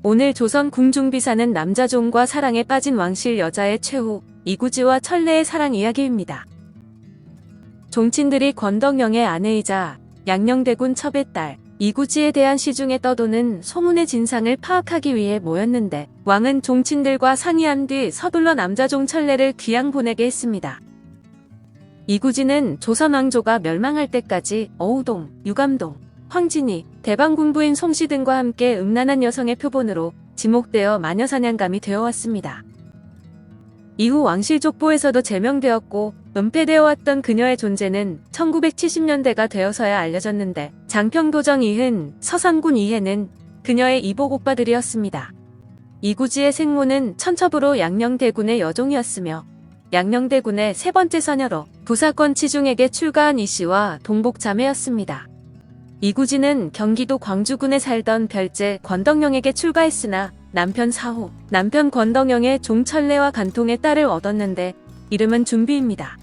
오늘 조선 궁중비사는 남자종과 사랑에 빠진 왕실 여자의 최후, 이구지와 천래의 사랑 이야기입니다. 종친들이 권덕영의 아내이자 양녕대군 첩의 딸 이구지에 대한 시중에 떠도는 소문의 진상을 파악하기 위해 모였는데, 왕은 종친들과 상의한 뒤 서둘러 남자종 천래를 귀양 보내게 했습니다. 이구지는 조선 왕조가 멸망할 때까지 어우동, 유감동, 황진이, 대방군부인 송씨 등과 함께 음란한 여성의 표본으로 지목되어 마녀사냥감이 되어왔습니다. 이후 왕실 족보에서도 제명되었고 은폐되어 왔던 그녀의 존재는 1970년대가 되어서야 알려졌는데, 장평도정 이흔, 서산군 이해는 그녀의 이복 오빠들이었습니다. 이구지의 생모는 천첩으로 양녕대군의 여종이었으며 양녕대군의 세 번째 서녀로 부사권 치중에게 출가한 이씨와 동복자매였습니다. 이구지는 경기도 광주군에 살던 별제 권덕영에게 출가했으나 남편 사후, 남편 권덕영의 종천래와 간통의 딸을 얻었는데 이름은 준비입니다.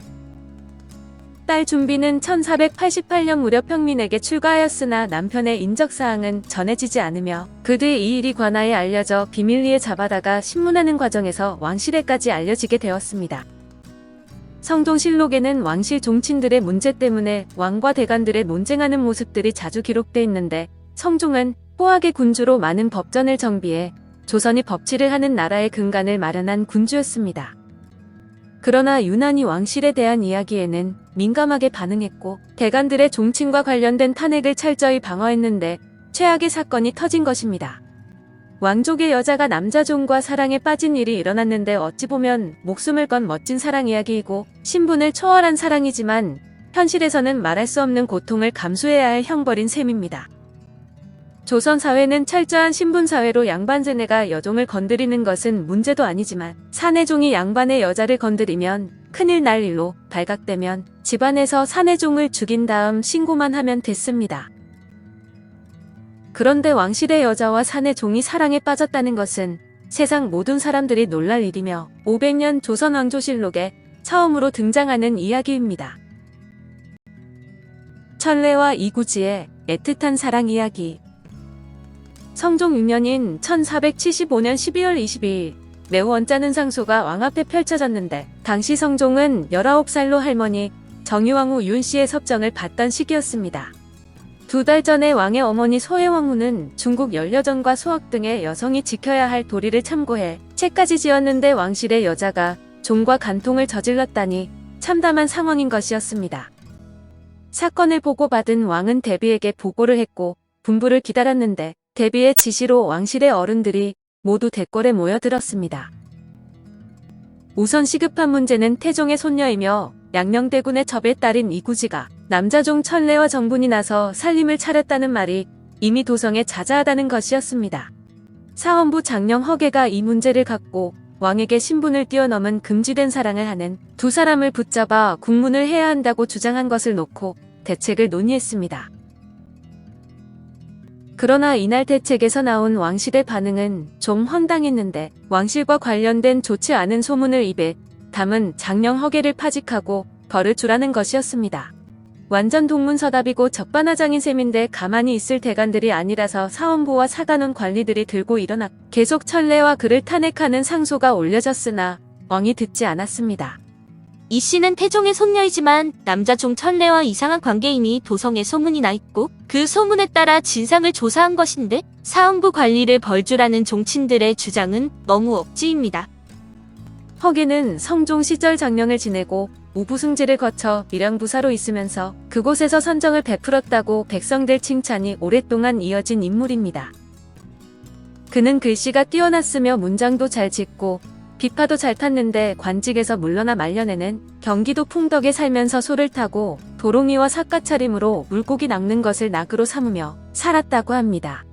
딸 준비는 1488년 무렵 평민에게 출가하였으나 남편의 인적사항은 전해지지 않으며 그 뒤 이 일이 관아에 알려져 비밀리에 잡아다가 신문하는 과정에서 왕실에까지 알려지게 되었습니다. 성종실록에는 왕실 종친들의 문제 때문에 왕과 대간들의 논쟁하는 모습들이 자주 기록돼 있는데, 성종은 포악의 군주로 많은 법전을 정비해 조선이 법치를 하는 나라의 근간을 마련한 군주였습니다. 그러나 유난히 왕실에 대한 이야기에는 민감하게 반응했고 대간들의 종친과 관련된 탄핵을 철저히 방어했는데 최악의 사건이 터진 것입니다. 왕족의 여자가 남자종과 사랑에 빠진 일이 일어났는데 어찌 보면 목숨을 건 멋진 사랑 이야기이고 신분을 초월한 사랑이지만 현실에서는 말할 수 없는 고통을 감수해야 할 형벌인 셈입니다. 조선 사회는 철저한 신분사회로 양반제네가 여종을 건드리는 것은 문제도 아니지만 사내종이 양반의 여자를 건드리면 큰일 날 일로 발각되면 집안에서 사내종을 죽인 다음 신고만 하면 됐습니다. 그런데 왕실의 여자와 사내종이 사랑에 빠졌다는 것은 세상 모든 사람들이 놀랄 일이며 500년 조선 왕조실록에 처음으로 등장하는 이야기입니다. 천래와 이구지의 애틋한 사랑 이야기. 성종 6년인 1475년 12월 22일 매우 언짢은 상소가 왕 앞에 펼쳐졌는데, 당시 성종은 19살로 할머니 정유왕후 윤씨의 섭정을 받던 시기였습니다. 2달 전에 왕의 어머니 소혜왕후는 중국 연려전과 수학 등의 여성이 지켜야 할 도리를 참고해 책까지 지었는데 왕실의 여자가 종과 간통을 저질렀다니 참담한 상황인 것이었습니다. 사건을 보고받은 왕은 대비에게 보고를 했고 분부를 기다렸는데, 대비의 지시로 왕실의 어른들이 모두 대궐에 모여들었습니다. 우선 시급한 문제는 태종의 손녀이며 양녕대군의 첩의 딸인 이구지가 남자종 천래와 정분이 나서 살림을 차렸다는 말이 이미 도성에 자자하다는 것이었습니다. 사원부 장령 허계가 이 문제를 갖고 왕에게 신분을 뛰어넘은 금지된 사랑을 하는 두 사람을 붙잡아 국문을 해야 한다고 주장한 것을 놓고 대책을 논의했습니다. 그러나 이날 대책에서 나온 왕실의 반응은 좀 황당했는데, 왕실과 관련된 좋지 않은 소문을 입에 담은 장령 허계를 파직하고 벌을 주라는 것이었습니다. 완전 동문서답이고 적반하장인 셈인데 가만히 있을 대간들이 아니라서 사원부와 사간원 관리들이 들고 일어나 계속 천래와 그를 탄핵하는 상소가 올려졌으나 왕이 듣지 않았습니다. 이 씨는 태종의 손녀이지만 남자종 천래와 이상한 관계이니 도성에 소문이 나 있고 그 소문에 따라 진상을 조사한 것인데 사원부 관리를 벌주라는 종친들의 주장은 너무 억지입니다. 허계는 성종 시절 장령을 지내고 우부승지를 거쳐 밀양부사로 있으면서 그곳에서 선정을 베풀었다고 백성들 칭찬이 오랫동안 이어진 인물입니다. 그는 글씨가 뛰어났으며 문장도 잘 짓고 비파도 잘 탔는데 관직에서 물러나 말년에는 경기도 풍덕에 살면서 소를 타고 도롱이와 삿갓차림으로 물고기 낚는 것을 낙으로 삼으며 살았다고 합니다.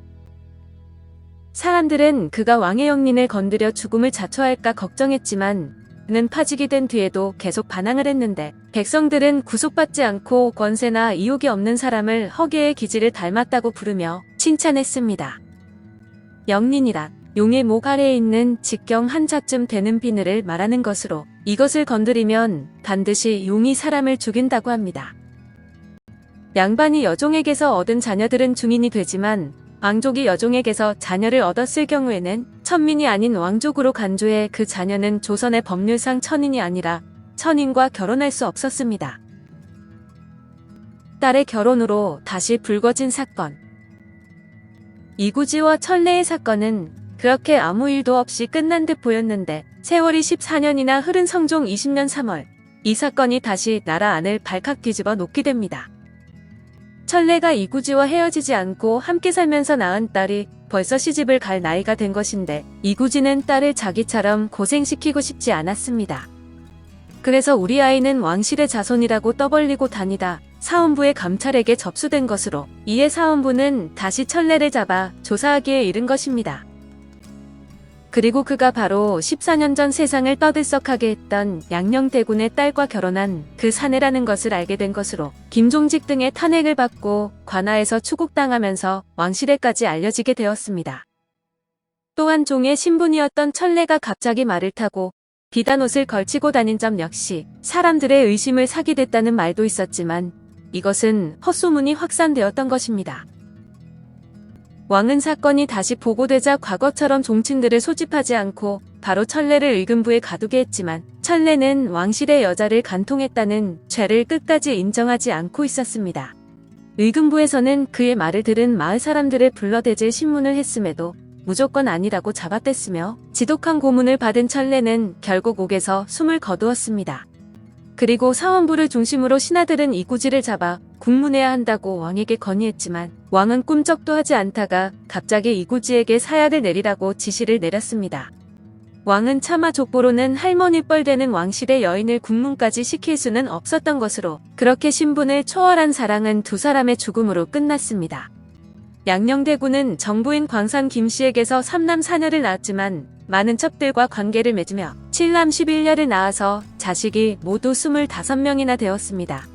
사람들은 그가 왕의 영린을 건드려 죽음을 자초할까 걱정했지만 그는 파직이 된 뒤에도 계속 반항을 했는데, 백성들은 구속받지 않고 권세나 이욕이 없는 사람을 허계의 기질을 닮았다고 부르며 칭찬했습니다. 영린이란 용의 목 아래에 있는 직경 한자쯤 되는 비늘을 말하는 것으로 이것을 건드리면 반드시 용이 사람을 죽인다고 합니다. 양반이 여종에게서 얻은 자녀들은 중인이 되지만 왕족이 여종에게서 자녀를 얻었을 경우에는 천민이 아닌 왕족으로 간주해 그 자녀는 조선의 법률상 천인이 아니라 천인과 결혼할 수 없었습니다. 딸의 결혼으로 다시 불거진 사건. 이구지와 천례의 사건은 그렇게 아무 일도 없이 끝난 듯 보였는데 세월이 14년이나 흐른 성종 20년 3월 이 사건이 다시 나라 안을 발칵 뒤집어 놓게 됩니다. 천례가 이구지와 헤어지지 않고 함께 살면서 낳은 딸이 벌써 시집을 갈 나이가 된 것인데 이구지는 딸을 자기처럼 고생시키고 싶지 않았습니다. 그래서 우리 아이는 왕실의 자손이라고 떠벌리고 다니다 사헌부의 감찰에게 접수된 것으로 이에 사헌부는 다시 천례를 잡아 조사하기에 이른 것입니다. 그리고 그가 바로 14년 전 세상을 떠들썩하게 했던 양녕대군의 딸과 결혼한 그 사내라는 것을 알게 된 것으로 김종직 등의 탄핵을 받고 관아에서 추국당하면서 왕실에까지 알려지게 되었습니다. 또한 종의 신분이었던 천례가 갑자기 말을 타고 비단 옷을 걸치고 다닌 점 역시 사람들의 의심을 사게 됐다는 말도 있었지만 이것은 헛소문이 확산되었던 것입니다. 왕은 사건이 다시 보고되자 과거처럼 종친들을 소집하지 않고 바로 천례를 의금부에 가두게 했지만 천례는 왕실의 여자를 간통했다는 죄를 끝까지 인정하지 않고 있었습니다. 의금부에서는 그의 말을 들은 마을 사람들을 불러대질 신문을 했음에도 무조건 아니라고 잡아댔으며 지독한 고문을 받은 천례는 결국 옥에서 숨을 거두었습니다. 그리고 사헌부를 중심으로 신하들은 이구지를 잡아 국문해야 한다고 왕에게 건의했지만 왕은 꿈쩍도 하지 않다가 갑자기 이구지에게 사약을 내리라고 지시를 내렸습니다. 왕은 차마 족보로는 할머니 뻘되는 왕실의 여인을 국문까지 시킬 수는 없었던 것으로 그렇게 신분을 초월한 사랑은 두 사람의 죽음으로 끝났습니다. 양녕대군은 정부인 광산 김씨에게서 3남 4녀를 낳았지만 많은 첩들과 관계를 맺으며 7남 11녀를 낳아서 자식이 모두 25명이나 되었습니다.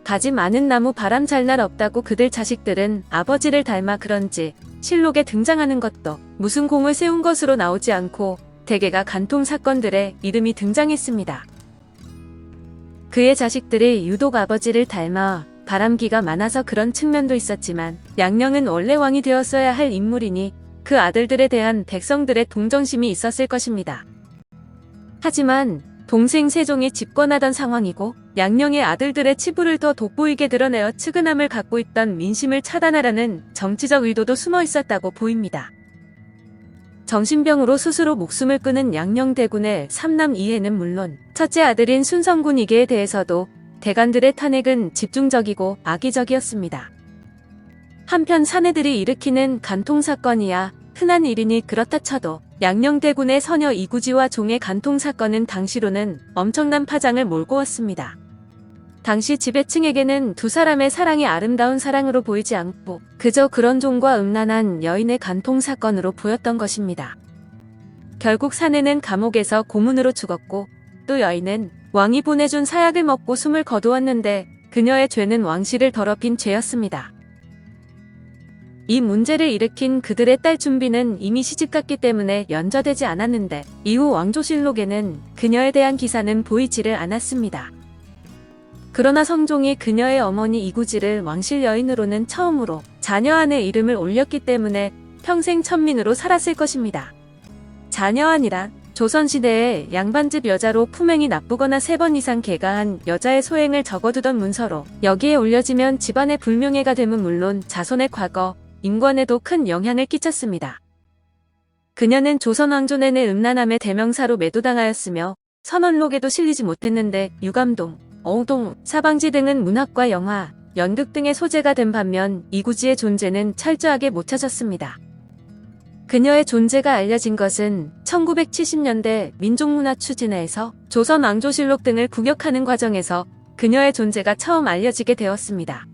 가지 많은 나무 바람 잘 날 없다고 그들 자식들은 아버지를 닮아 그런지 실록에 등장하는 것도 무슨 공을 세운 것으로 나오지 않고 대개가 간통 사건들의 이름이 등장했습니다. 그의 자식들이 유독 아버지를 닮아 바람기가 많아서 그런 측면도 있었지만 양녕은 원래 왕이 되었어야 할 인물이니 그 아들들에 대한 백성들의 동정심이 있었을 것입니다. 하지만 동생 세종이 집권하던 상황이고 양녕의 아들들의 치부를 더 돋보이게 드러내어 측은함을 갖고 있던 민심을 차단하려는 정치적 의도도 숨어 있었다고 보입니다. 정신병으로 스스로 목숨을 끊은 양녕대군의 3남 2해는 물론 첫째 아들인 순성군 2개에 대해서도 대간들의 탄핵은 집중적이고 악의적이었습니다. 한편 사내들이 일으키는 간통사건이야 흔한 일이니 그렇다 쳐도 양녕대군의 서녀 이구지와 종의 간통사건은 당시로는 엄청난 파장을 몰고 왔습니다. 당시 지배층에게는 두 사람의 사랑이 아름다운 사랑으로 보이지 않고 그저 그런 종과 음란한 여인의 간통사건으로 보였던 것입니다. 결국 사내는 감옥에서 고문으로 죽었고 또 여인은 왕이 보내준 사약을 먹고 숨을 거두었는데 그녀의 죄는 왕실을 더럽힌 죄였습니다. 이 문제를 일으킨 그들의 딸 준비는 이미 시집갔기 때문에 연좌되지 않았는데 이후 왕조실록에는 그녀에 대한 기사는 보이지를 않았습니다. 그러나 성종이 그녀의 어머니 이구지를 왕실 여인으로는 처음으로 자녀 안에 이름을 올렸기 때문에 평생 천민으로 살았을 것입니다. 자녀 안이란 조선시대에 양반집 여자로 품행이 나쁘거나 3번 이상 계가한 여자의 소행을 적어두던 문서로 여기에 올려지면 집안의 불명예가 됨은 물론 자손의 과거, 인권에도 큰 영향을 끼쳤습니다. 그녀는 조선 왕조내내 음란함의 대명사로 매도당하였으며 선언록에도 실리지 못했는데 유감동, 어우동, 사방지 등은 문학과 영화, 연극 등의 소재가 된 반면 이구지의 존재는 철저하게 못 찾았습니다. 그녀의 존재가 알려진 것은 1970년대 민족문화추진회에서 조선 왕조실록 등을 구격하는 과정에서 그녀의 존재가 처음 알려지게 되었습니다.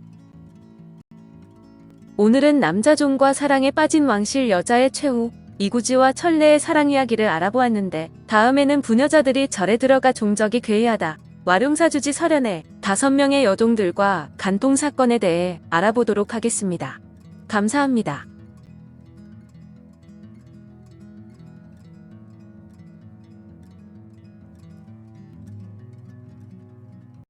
오늘은 남자종과 사랑에 빠진 왕실 여자의 최후, 이구지와 천례의 사랑 이야기를 알아보았는데 다음에는 부녀자들이 절에 들어가 종적이 괴이하다, 와룡사주지 설현에 5명의 여종들과 간통사건에 대해 알아보도록 하겠습니다. 감사합니다.